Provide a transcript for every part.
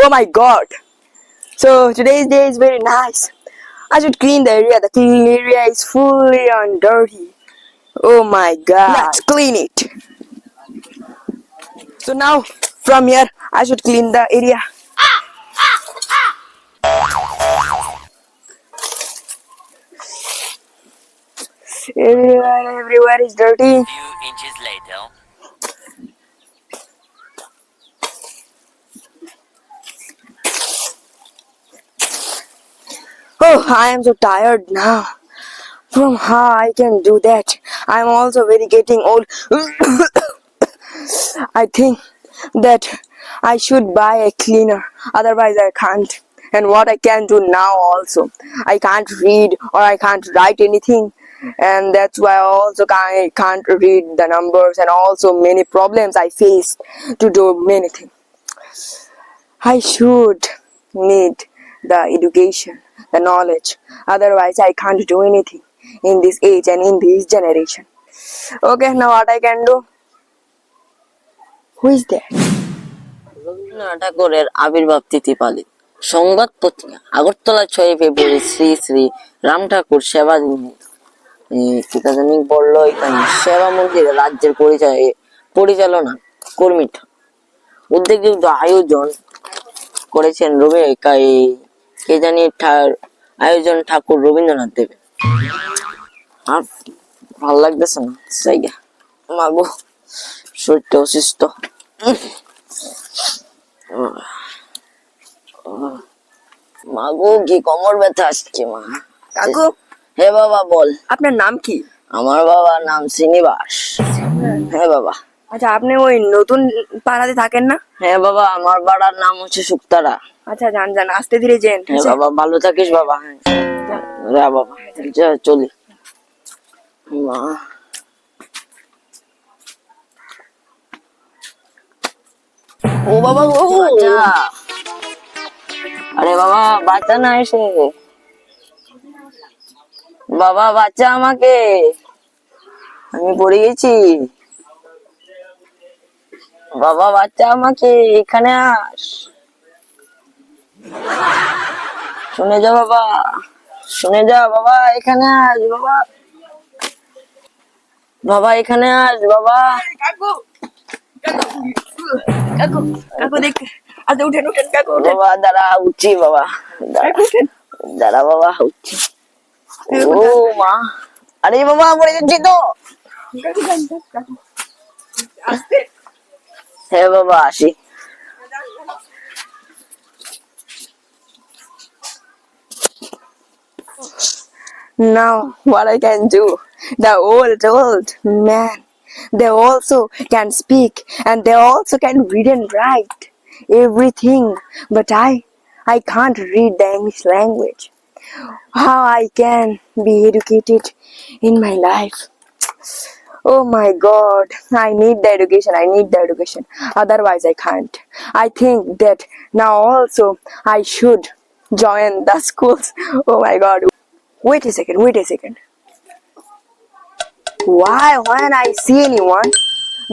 Oh my god. So today's day is very nice. I should clean the area. The clean area is fully on dirty. Oh my god. Let's clean it. So now from here I should clean the area. Everywhere is dirty. Few inches later. Oh, I am so tired now. From how I can do that. I am also very getting old. I think that I should buy a cleaner. Otherwise I can't. And what I can do now also, I can't read or I can't write anything. And that's why I can't read the numbers, and also many problems I face to do many things. I should need the education, the knowledge. Otherwise I can't do anything in this age and in this generation. Okay, now what I can do? Who is that? Rabindranath ঠাকুরের আবির্ভাব তিথি পালিত সংবাদ পত্রিকা আগরতলা 6 ফেব্রুয়ারি শ্রী শ্রী রাম ঠাকুর সেবা বললো এখানে সেবা মন্দির রাজ্যের পরিচালনা কর্মী উদ্যোগযুক্ত আয়োজন করেছেন কে জানি আয়োজন ঠাকুর রবীন্দ্রনাথ দেবের। আর ভালো লাগতেছে না, জায়গা মাগো শরীরটা অসুস্থ। মাগো কি কোমর ব্যথা আসছে মা। কাকু, হে বাবা বল। আপনার নাম কি? আমার বাবার নাম শ্রীনিবাস। হ্যাঁ বাবা। আচ্ছা, আপনি ওই নতুন পাড়াতে থাকেন না? হ্যাঁ বাবা, আমার পাড়ার নাম হচ্ছে শুক্তারা। আচ্ছা, যান যান, আস্তে ধীরে যান। হ্যাঁ বাবা, ভালো থাকিস বাবা। হ্যাঁ বাবা, চলি মা। ও বাবা, ও আরে বাবা, বাচ্চা না এসে বাবা, বাচ্চা আমাকে, আমি পড়ে গেছি বাবা, বাচ্চা আমাকে, এখানে আস, শুনে যা বাবা, শুনে যা বাবা, এখানে আস বাবা, বাবা এখানে আস বাবা। কাকু, কাকু, কাকু দেখ, আচ্ছা উঠেন উঠেন কাকু, বাবা দাঁড়া, উঠছি বাবা, দাঁড়া বাবা, উঠছি। ও মা, আরে বাবা পড়ে যাচ্ছি তো। হ্যাঁ বাবা, আসি। Now what I can do? The old man, they also can speak and they also can read and write everything, but I can't read the English language. How I can be educated in my life? Oh my god, I need the education, otherwise I can't. I think that now also I should join the schools. Oh my god, wait a second. Why when I see anyone,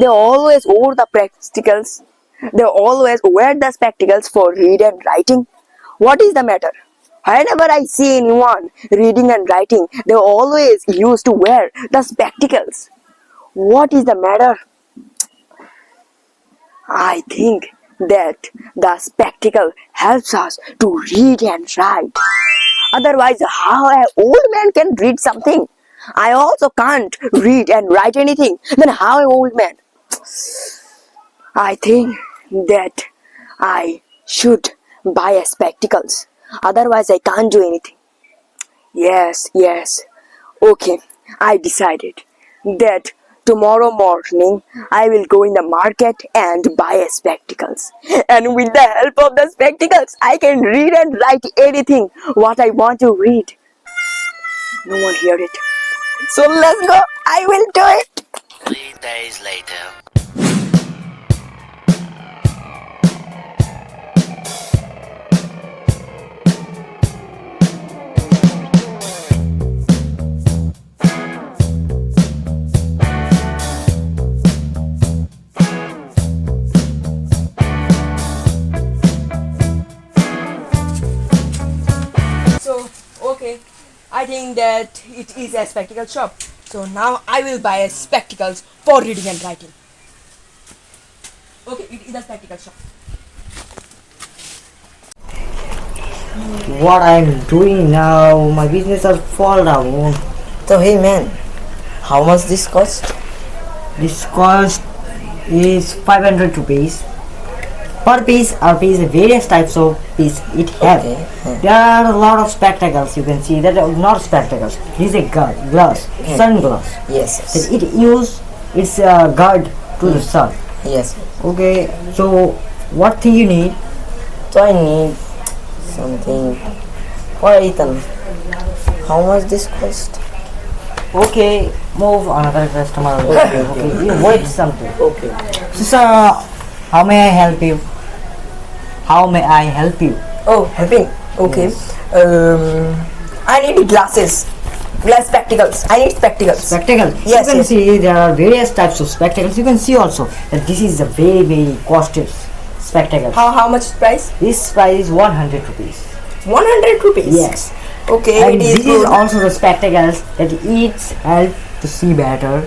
they always wear the spectacles, they always wear the spectacles for read and writing? What is the matter? Whenever I see anyone reading and writing, they always used to wear the spectacles. What is the matter? I think that the spectacle helps us to read and write. Otherwise, how an old man can read something? I also can't read and write anything. Then how an old man? I think that I should buy a spectacles. Otherwise, I can't do anything. Yes. Okay, I decided that tomorrow morning I will go in the market and buy a spectacles. And with the help of the spectacles, I can read and write anything what I want to read. No one hear it. So let's go. I will do it. 3 days later. I think that it is a spectacle shop. So now I will buy spectacles for reading and writing. Okay, it is a spectacle shop. What I'm doing now, my business has fallen down. So hey man, how much this cost? This cost is 500 rupees. Per piece or piece, various types of piece it has. Okay. There are a lot of spectacles. You can see that are not spectacles. This is a glass, sunglass. Yes, That it use its guard to the sun. yes. Okay, so what thing you need? So I need something for Ethan. How much this cost? Okay, move another customer. Okay. You wait something. Okay. So, sir, how may I help you? How may I help you? Oh, helping. Okay. I need glasses. Glass spectacles. I need spectacles. Spectacles. Yes, You can yes. see there are various types of spectacles. You can see also that this is a very costly spectacle. How much price? This price is 100 rupees. 100 rupees. Yes. Okay, And it is this is good. also the spectacles that it help to see better.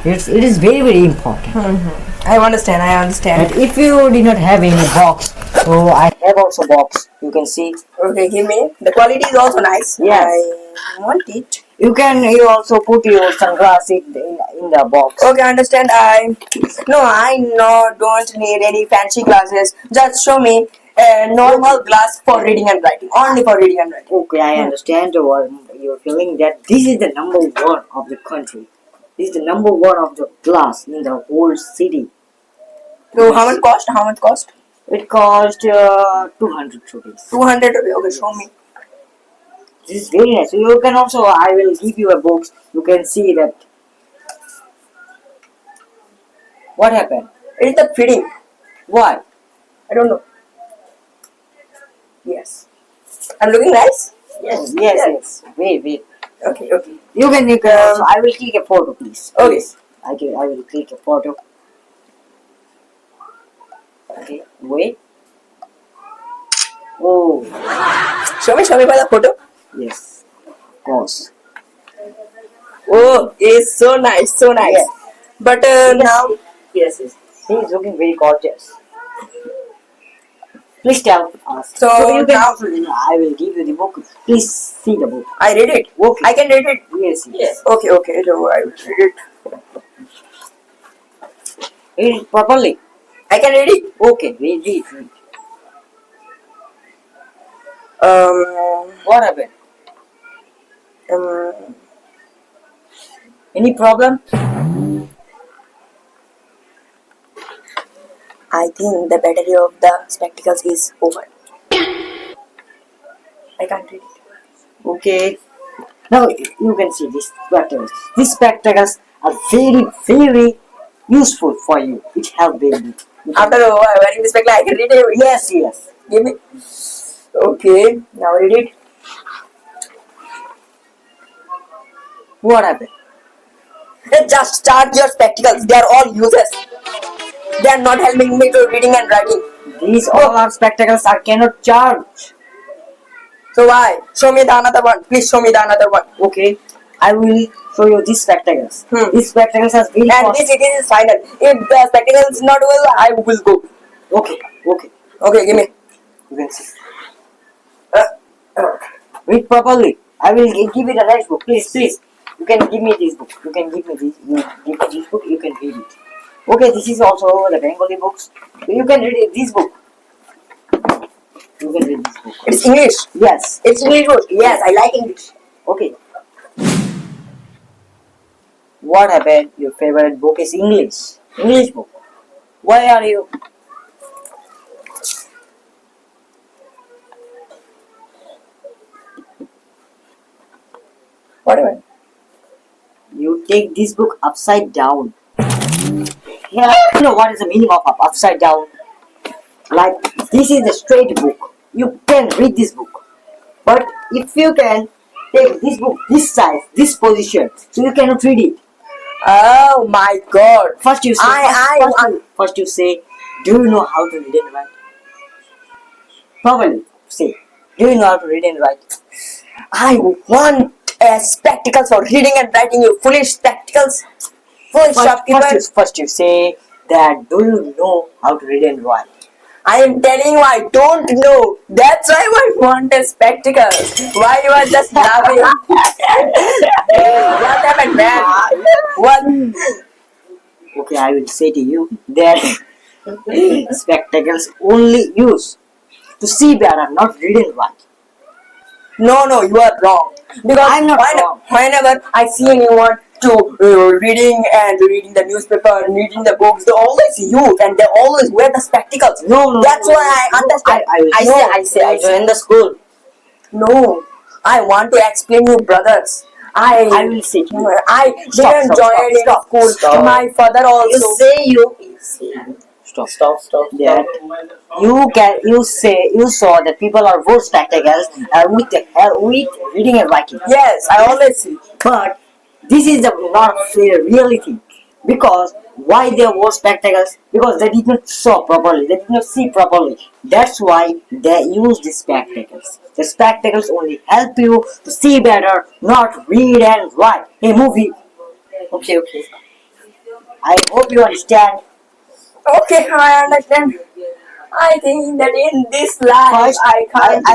It is very important. I understand. But if you did not have any box, so I have also box. You can see. Okay, give me. The quality is also nice. Yes. I want it. You also put your sunglasses in the box. Okay, understand. I don't need any fancy glasses. Just show me a normal glass for reading and writing. Only for reading and writing. Okay, I understand what you're feeling, that this is the number one of the country. This is the number one of the glass in the whole city. So how much cost? How much cost? It cost 200 rupees. 200 rupees. Okay, show me. This is very nice. So you can also, I will give you a box. You can see that. What happened? It is the fitting. Why? I don't know. Yes. I'm looking nice? Yes. Wait. Okay. You can also, I will click a photo, please. Okay. I will click a photo. Okay, wait. Oh, Show me by the photo. yes. Of course. Oh, it's so nice. Yeah. But now, Yes. He is looking very gorgeous. Please tell us. So you can now- also, I will give you the book. Please see the book. I read it. Okay. I can read it. Yes. Okay. So I will read it. Read it properly. I can read it. Okay, read. What happened? Any problem? I think the battery of the spectacles is over. I can't read it. Okay. Now you can see these spectacles. These spectacles are very useful for you. It helps baby. After wearing this spectacle, I can read it. Yes. Give me. Okay. Now read it. What happened? Just charge your spectacles. They are all useless. They are not helping me to reading and writing. These all are spectacles I cannot charge. So why? Show me the another one. Please show me the another one. Okay. I will show you these spectacles. These spectacles are very And cost- this it is final. If the spectacle is not well, I will go. Okay. Okay, give me. You can see. Read properly. I will give you the next book. Please. You can give me this book. You can give me this. You give me this book. You can read it. Okay. This is also the Bengali books. You can read this book. You can read this book. It's English. Yes. It's English book. Yes, I like English. Okay. What happened? Your favorite book is English. English book. Why are you? Whatever. You take this book upside down. Yeah, you know what is the meaning of upside down? Like, this is a straight book. You can read this book. But if you can take this book this size, this position, so you cannot read it. Oh my God. First you say, first you say, do you know how to read and write? Probably say, do you know how to read and write? I want spectacles for reading and writing, you foolish spectacles. Foolish shopkeeper. First you say that do you know how to read and write? I am telling you, I don't know. That's why I want a spectacles. Why you are just laughing? What happened, man? What? Okay, I will say to you that spectacles only use to see better, not read and write. No, you are wrong. Because I'm not wrong. whenever I see anyone to reading the newspaper, reading the books, they always use and they always wear the spectacles. No, That's why I understand. I say. in the school. No, I want to explain you, brothers. I will say to you. I didn't Stop, join in stop, school. stop. My father also. Stop. That you saw that people are wore spectacles with reading and writing. Yes, I always see. But this is not fair reality, because why they wore spectacles? Because they did not saw properly, they did not see properly. That's why they use the spectacles. The spectacles only help you to see better, not read and write. A movie. Okay. I hope you understand. Okay, I understand. I think that in this life First, I can't.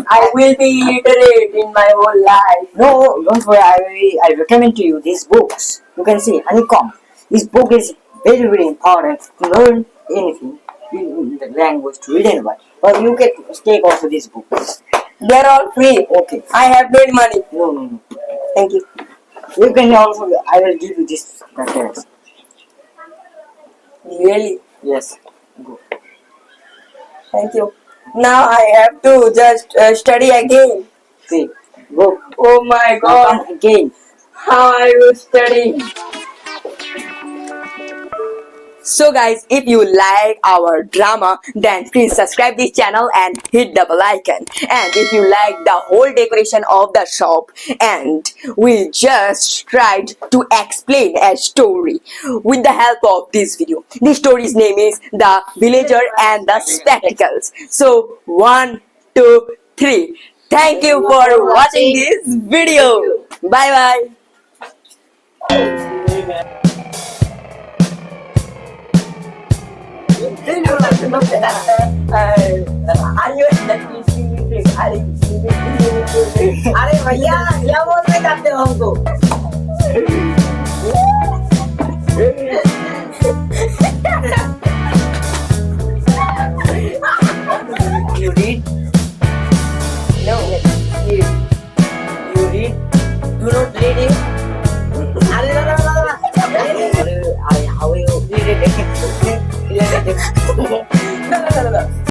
I will be illiterate in my whole life. No, don't worry. I recommend to you these books. You can see Honeycomb. This book is very important to learn anything in the language, to read and write. But you can take also this book. They're all free. Okay. I have paid money. No. Thank you. You can also. I will give you this reference. Really? Yes. Go. Thank you. Now I have to just study again. Okay. Go. Oh my God! Come again. How I will study. So guys, if you like our drama, then please subscribe this channel and hit the bell icon. And if you like the whole decoration of the shop, and we just tried to explain a story with the help of this video. This story's name is The Villager and the Spectacles. So 1, 2, 3. Thank you for watching this video. Bye bye. अरे भैया क्या बोल रहे करते हो हमको